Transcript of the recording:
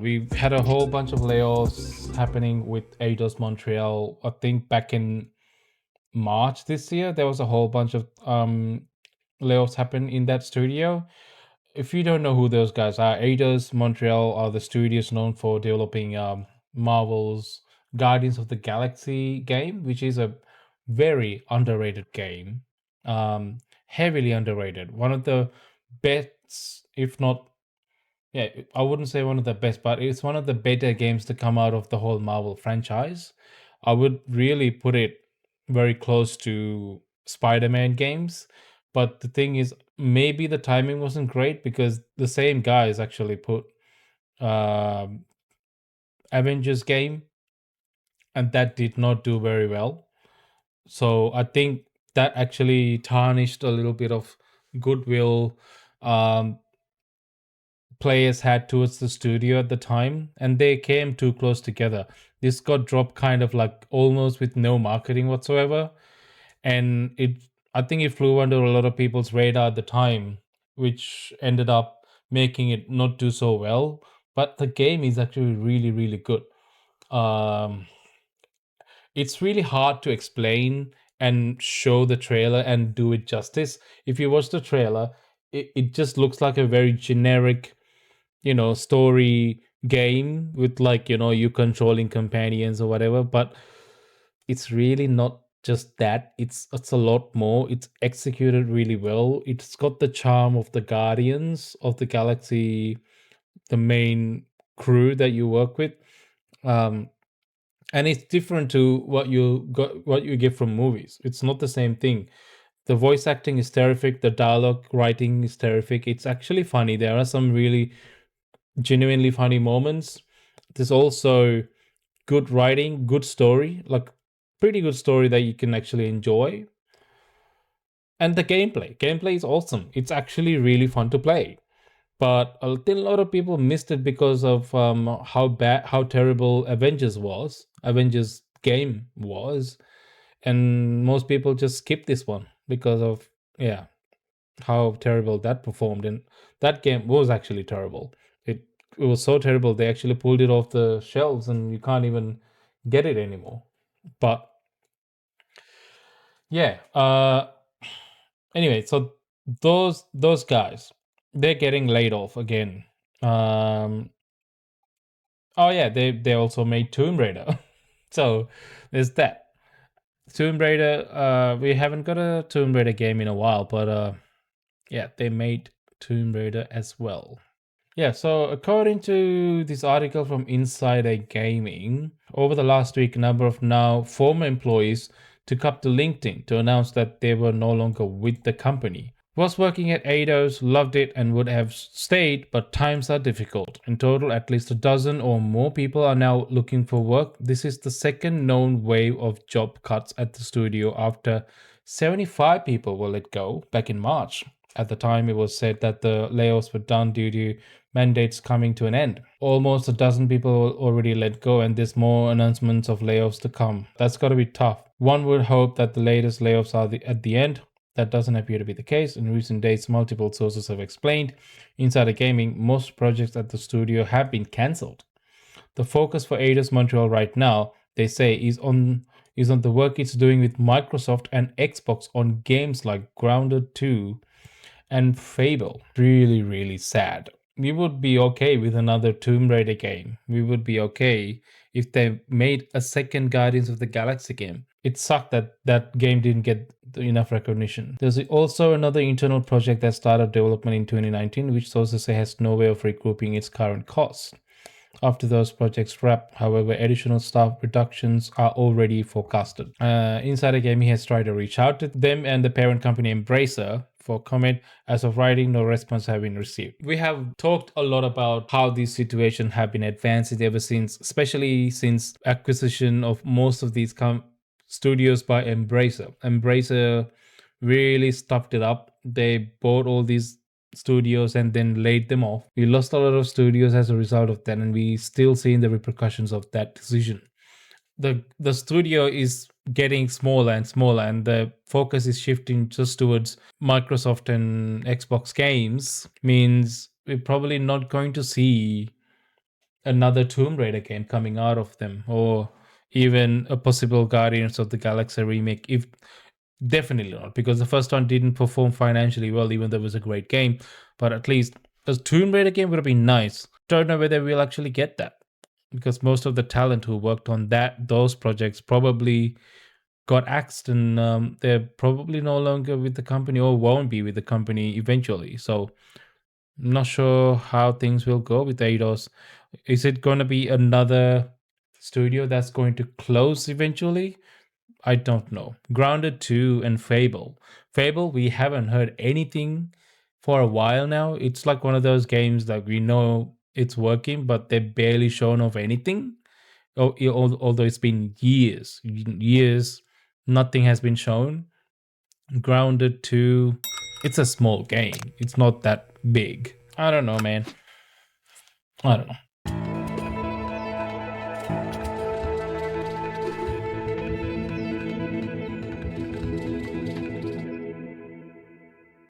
we've had a whole bunch of layoffs happening with Eidos Montreal. I think back in March this year, there was a whole bunch of layoffs happen in that studio. If you don't know who those guys are, Eidos Montreal are the studios known for developing Marvel's Guardians of the Galaxy game, which is a very underrated game, heavily underrated. One of the best, if not, yeah, I wouldn't say one of the best, but it's one of the better games to come out of the whole Marvel franchise. I would really put it very close to Spider-Man games. But the thing is, maybe the timing wasn't great because the same guys actually put um Avengers game, and that did not do very well. So I think that actually tarnished a little bit of goodwill um, players had towards the studio at the time, and they came too close together. This got dropped kind of like almost with no marketing whatsoever, and I think it flew under a lot of people's radar at the time, which ended up making it not do so well. But the game is actually really, really good. Um, it's really hard to explain and show the trailer and do it justice. If you watch the trailer, it just looks like a very generic, story game with like, you controlling companions or whatever, but it's really not just that. It's a lot more. It's executed really well. It's got the charm of the Guardians of the Galaxy, the main crew that you work with. Um, and it's different to what you get from movies. It's not the same thing. The voice acting is terrific, the dialogue writing is terrific. It's actually funny. There are some really genuinely funny moments. There's also good writing, good story, like pretty good story that you can actually enjoy. And the gameplay is awesome. It's actually really fun to play. But I think a lot of people missed it because of how terrible Avengers game was, and most people just skipped this one because of how terrible that performed. And that game was actually terrible. It was so terrible they actually pulled it off the shelves, and you can't even get it anymore. But yeah, anyway, so those guys, they're getting laid off again. Um, oh yeah, they also made Tomb Raider, so there's that. Tomb Raider. We haven't got a Tomb Raider game in a while, but yeah, they made Tomb Raider as well. Yeah, so according to this article from Insider Gaming, over the last week, a number of now former employees took up to LinkedIn to announce that they were no longer with the company. Was working at Eidos, loved it, and would have stayed, but times are difficult. In total, at least a dozen or more people are now looking for work. This is the second known wave of job cuts at the studio after 75 people were let go back in March. At the time, it was said that the layoffs were done due to mandates coming to an end. Almost a dozen people already let go, and there's more announcements of layoffs to come. That's got to be tough. One would hope that the latest layoffs are at the end. That doesn't appear to be the case. In recent days, multiple sources have explained. Insider Gaming, most projects at the studio have been cancelled. The focus for Eidos Montreal right now, they say, is on the work it's doing with Microsoft and Xbox on games like Grounded 2 and Fable. Really, really sad. We would be okay with another Tomb Raider game. We would be okay if they made a second Guardians of the Galaxy game. It sucked that that game didn't get enough recognition. There's also another internal project that started development in 2019, which sources say has no way of recouping its current costs. After those projects wrap, however, additional staff reductions are already forecasted. Insider Gaming has tried to reach out to them and the parent company Embracer for comment. As of writing, no response have been received. We have talked a lot about how these situations have been advancing ever since, especially since acquisition of most of these studios by Embracer. Embracer really stuffed it up. They bought all these studios and then laid them off. We lost a lot of studios as a result of that, and we still seeing the repercussions of that decision. The studio is getting smaller and smaller, and the focus is shifting just towards Microsoft and Xbox games. Means we're probably not going to see another Tomb Raider game coming out of them, or even a possible Guardians of the Galaxy remake. If definitely not, because the first one didn't perform financially well, even though it was a great game. But at least a Tomb Raider game would have been nice. Don't know whether we'll actually get that, because most of the talent who worked on those projects probably got axed, and they're probably no longer with the company or won't be with the company eventually. So I'm not sure how things will go with Eidos. Is it going to be another studio that's going to close eventually? I don't know. Grounded 2 and Fable. Fable, we haven't heard anything for a while now. It's like one of those games that we know it's working, but they're barely shown of anything. Although it's been years, nothing has been shown. Grounded 2, it's a small game. It's not that big. I don't know, man. I don't know.